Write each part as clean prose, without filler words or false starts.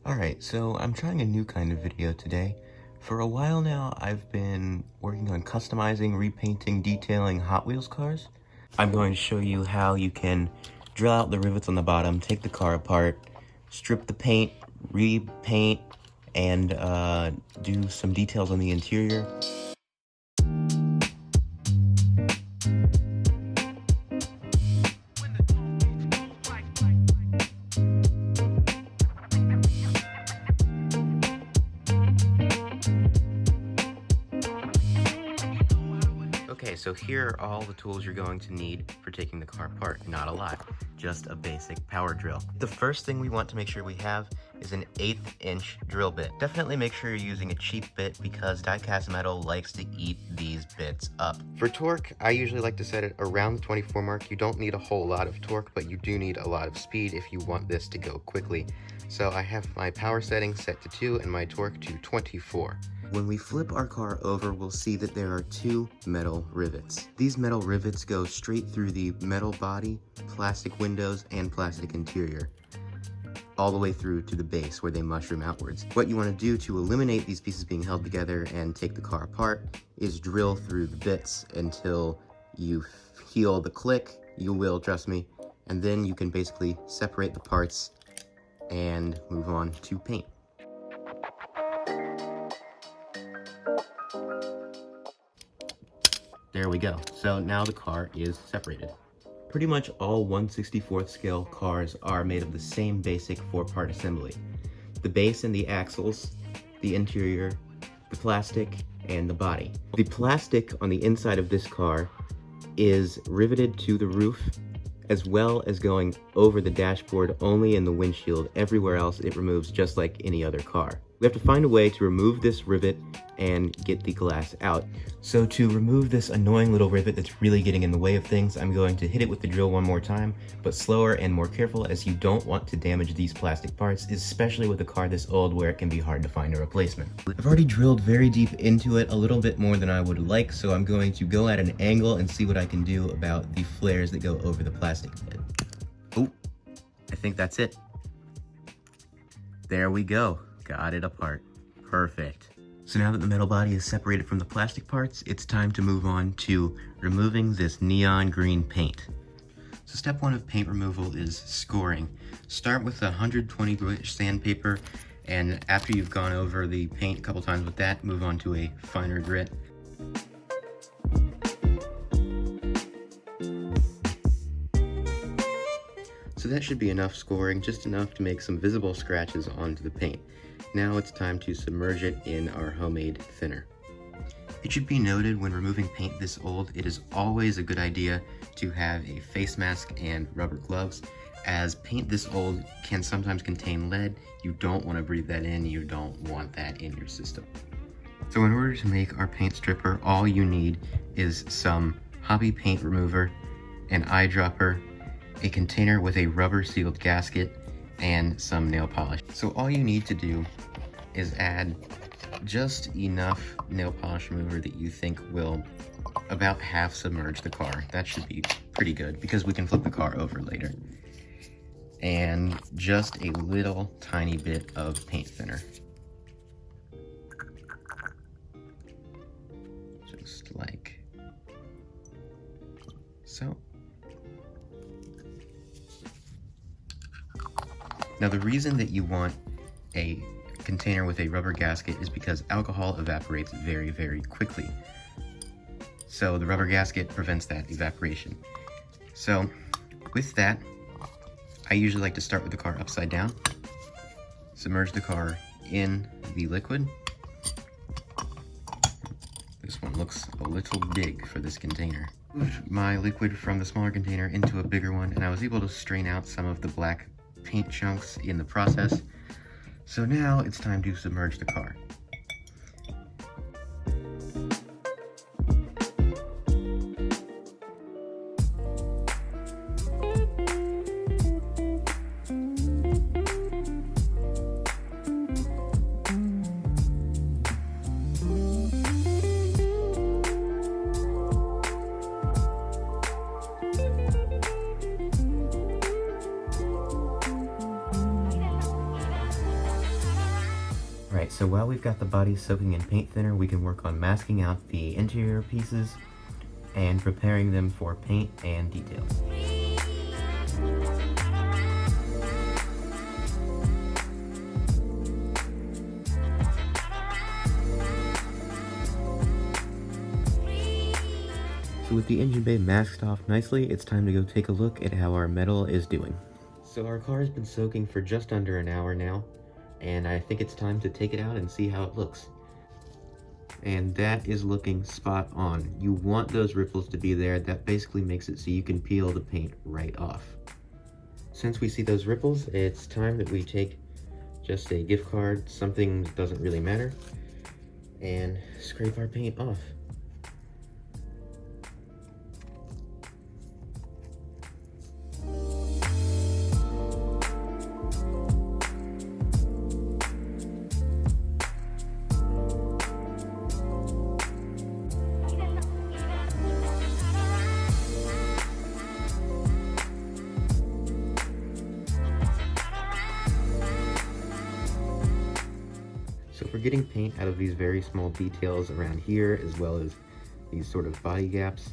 Alright, so I'm trying a new kind of video today. For a while now, I've been working on customizing, repainting, detailing Hot Wheels cars. I'm going to show you how you can drill out the rivets on the bottom, take the car apart, strip the paint, repaint, and do some details on the interior. Okay, so here are all the tools you're going to need for taking the car apart. Not a lot, just a basic power drill. The first thing we want to make sure we have is an 1/8 inch drill bit. Definitely make sure you're using a cheap bit because die-cast metal likes to eat these bits up. For torque, I usually like to set it around the 24 mark. You don't need a whole lot of torque, but you do need a lot of speed if you want this to go quickly. So I have my power setting set to 2 and my torque to 24. When we flip our car over, we'll see that there are 2 metal rivets. These metal rivets go straight through the metal body, plastic windows, and plastic interior, all the way through to the base where they mushroom outwards. What you want to do to eliminate these pieces being held together and take the car apart is drill through the bits until you feel the click. You will, trust me, and then you can basically separate the parts and move on to paint. There we go. So now the car is separated. Pretty much all 1/64th scale cars are made of the same basic 4-part assembly. The base and the axles, the interior, the plastic, and the body. The plastic on the inside of this car is riveted to the roof, as well as going over the dashboard only in the windshield. Everywhere else it removes just like any other car. We have to find a way to remove this rivet and get the glass out. So to remove this annoying little rivet that's really getting in the way of things, I'm going to hit it with the drill one more time, but slower and more careful, as you don't want to damage these plastic parts, especially with a car this old where it can be hard to find a replacement. I've already drilled very deep into it, a little bit more than I would like, so I'm going to go at an angle and see what I can do about the flares that go over the plastic bit. Oh, I think that's it. There we go. Got it apart. Perfect. So now that the metal body is separated from the plastic parts, it's time to move on to removing this neon green paint. So step 1 of paint removal is scoring. Start with a 120 grit sandpaper, and after you've gone over the paint a couple times with that, move on to a finer grit. So that should be enough scoring, just enough to make some visible scratches onto the paint. Now it's time to submerge it in our homemade thinner. It should be noted when removing paint this old, it is always a good idea to have a face mask and rubber gloves, as paint this old can sometimes contain lead. You don't want to breathe that in, you don't want that in your system. So in order to make our paint stripper, all you need is some hobby paint remover, an eyedropper, a container with a rubber sealed gasket, and some nail polish. So all you need to do is add just enough nail polish remover that you think will about half submerge the car. That should be pretty good because we can flip the car over later. And just a little tiny bit of paint thinner. Just like so. Now the reason that you want a container with a rubber gasket is because alcohol evaporates very, very quickly. So the rubber gasket prevents that evaporation. So with that, I usually like to start with the car upside down, submerge the car in the liquid. This one looks a little big for this container. Moved my liquid from the smaller container into a bigger one, and I was able to strain out some of the black paint chunks in the process. So now it's time to submerge the car. Alright, so while we've got the body soaking in paint thinner, we can work on masking out the interior pieces and preparing them for paint and details. So with the engine bay masked off nicely, it's time to go take a look at how our metal is doing. So our car has been soaking for just under an hour now, and I think it's time to take it out and see how it looks. And that is looking spot on. You want those ripples to be there. That basically makes it so you can peel the paint right off. Since we see those ripples, it's time that we take just a gift card, something that doesn't really matter, and scrape our paint off. So for getting paint out of these very small details around here, as well as these sort of body gaps,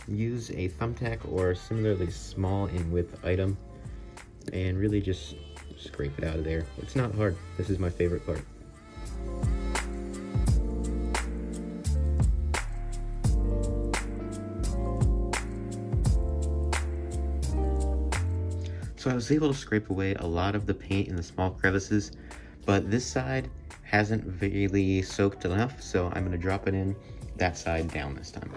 use a thumbtack or similarly small in width item, and really just scrape it out of there. It's not hard. This is my favorite part. So I was able to scrape away a lot of the paint in the small crevices, but this side hasn't really soaked enough, so I'm going to drop it in that side down this time.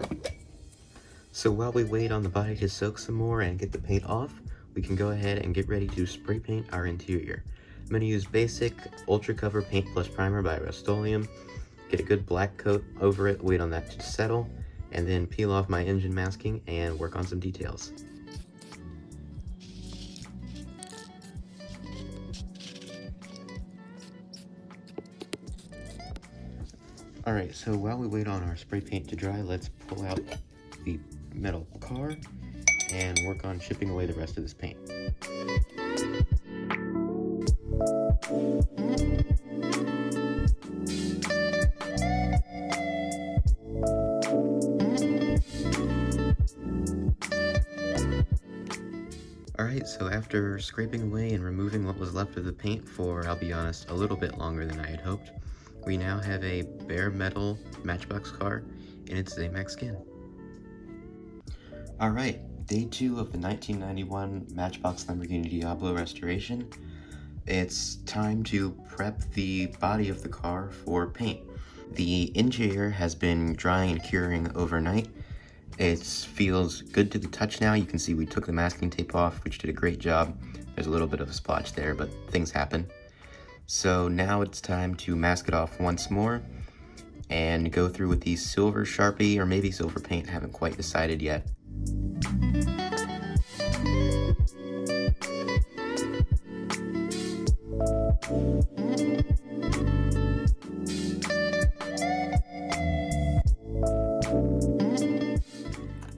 So while we wait on the body to soak some more and get the paint off, we can go ahead and get ready to spray paint our interior. I'm going to use basic Ultra Cover Paint Plus Primer by Rust-Oleum, get a good black coat over it, wait on that to settle, and then peel off my engine masking and work on some details. Alright, so while we wait on our spray paint to dry, let's pull out the metal car and work on chipping away the rest of this paint. Alright, so after scraping away and removing what was left of the paint for, I'll be honest, a little bit longer than I had hoped, we now have a bare metal Matchbox car in its Zamax skin. Alright, day 2 of the 1991 Matchbox Lamborghini Diablo restoration. It's time to prep the body of the car for paint. The interior has been drying and curing overnight. It feels good to the touch now. You can see we took the masking tape off, which did a great job. There's a little bit of a splotch there, but things happen. So now it's time to mask it off once more and go through with the silver Sharpie or maybe silver paint, haven't quite decided yet.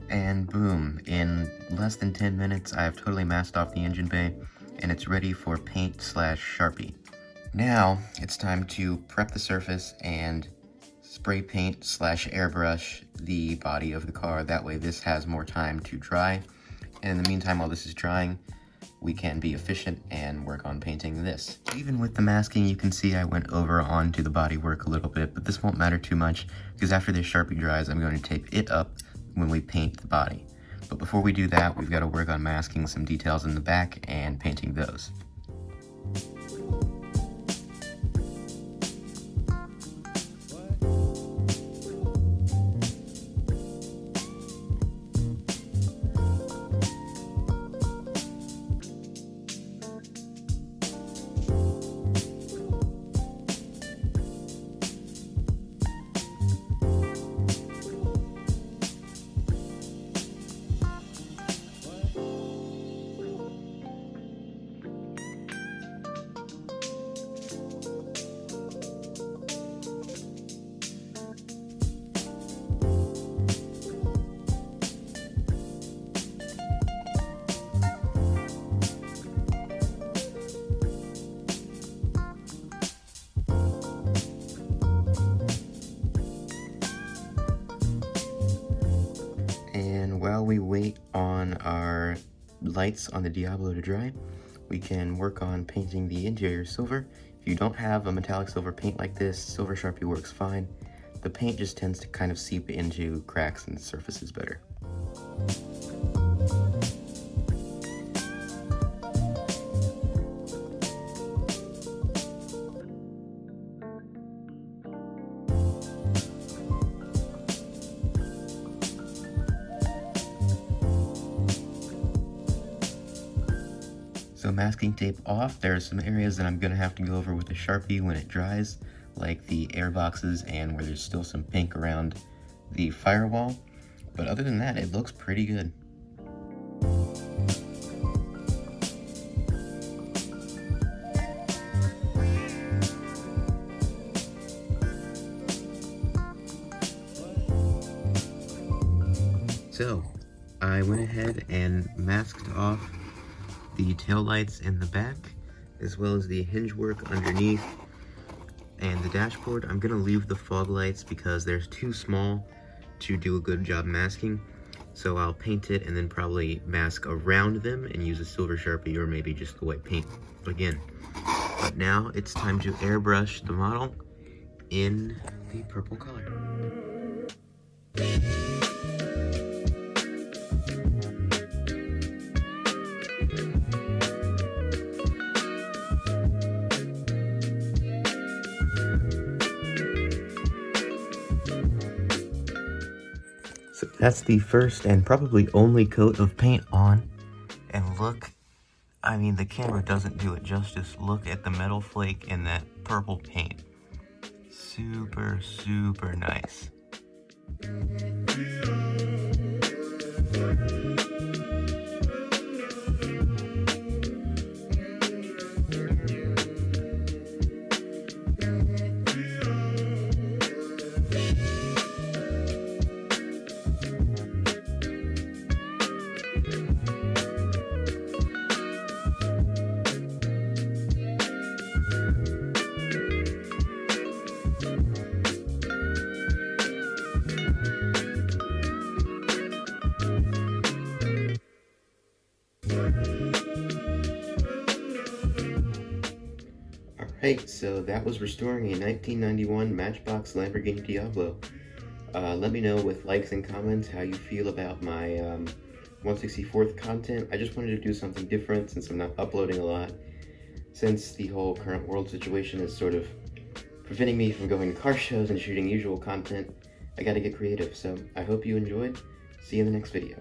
And boom, in less than 10 minutes I've totally masked off the engine bay and it's ready for paint / Sharpie. Now, it's time to prep the surface and spray paint / airbrush the body of the car. That way this has more time to dry. And in the meantime, while this is drying, we can be efficient and work on painting this. Even with the masking, you can see I went over onto the bodywork a little bit, but this won't matter too much because after this Sharpie dries, I'm going to tape it up when we paint the body. But before we do that, we've got to work on masking some details in the back and painting those. lights on the Diablo to dry, we can work on painting the interior silver. If you don't have a metallic silver paint like this, Silver Sharpie works fine. The paint just tends to kind of seep into cracks and surfaces better. So masking tape off, there are some areas that I'm going to have to go over with a Sharpie when it dries, like the air boxes and where there's still some pink around the firewall. But other than that, it looks pretty good. So, I went ahead and masked off the tail lights in the back, as well as the hinge work underneath and the dashboard. I'm gonna leave the fog lights because they're too small to do a good job masking. So I'll paint it and then probably mask around them and use a silver Sharpie or maybe just the white paint again. But now it's time to airbrush the model in the purple color. So that's the first and probably only coat of paint on. And look, I mean, the camera doesn't do it justice. Look at the metal flake in that purple paint. Super, super nice. Alright, so that was restoring a 1991 Matchbox Lamborghini Diablo. Let me know with likes and comments how you feel about my 1/64th content. I just wanted to do something different since I'm not uploading a lot. Since the whole current world situation is sort of preventing me from going to car shows and shooting usual content, I gotta get creative. So I hope you enjoyed. See you in the next video.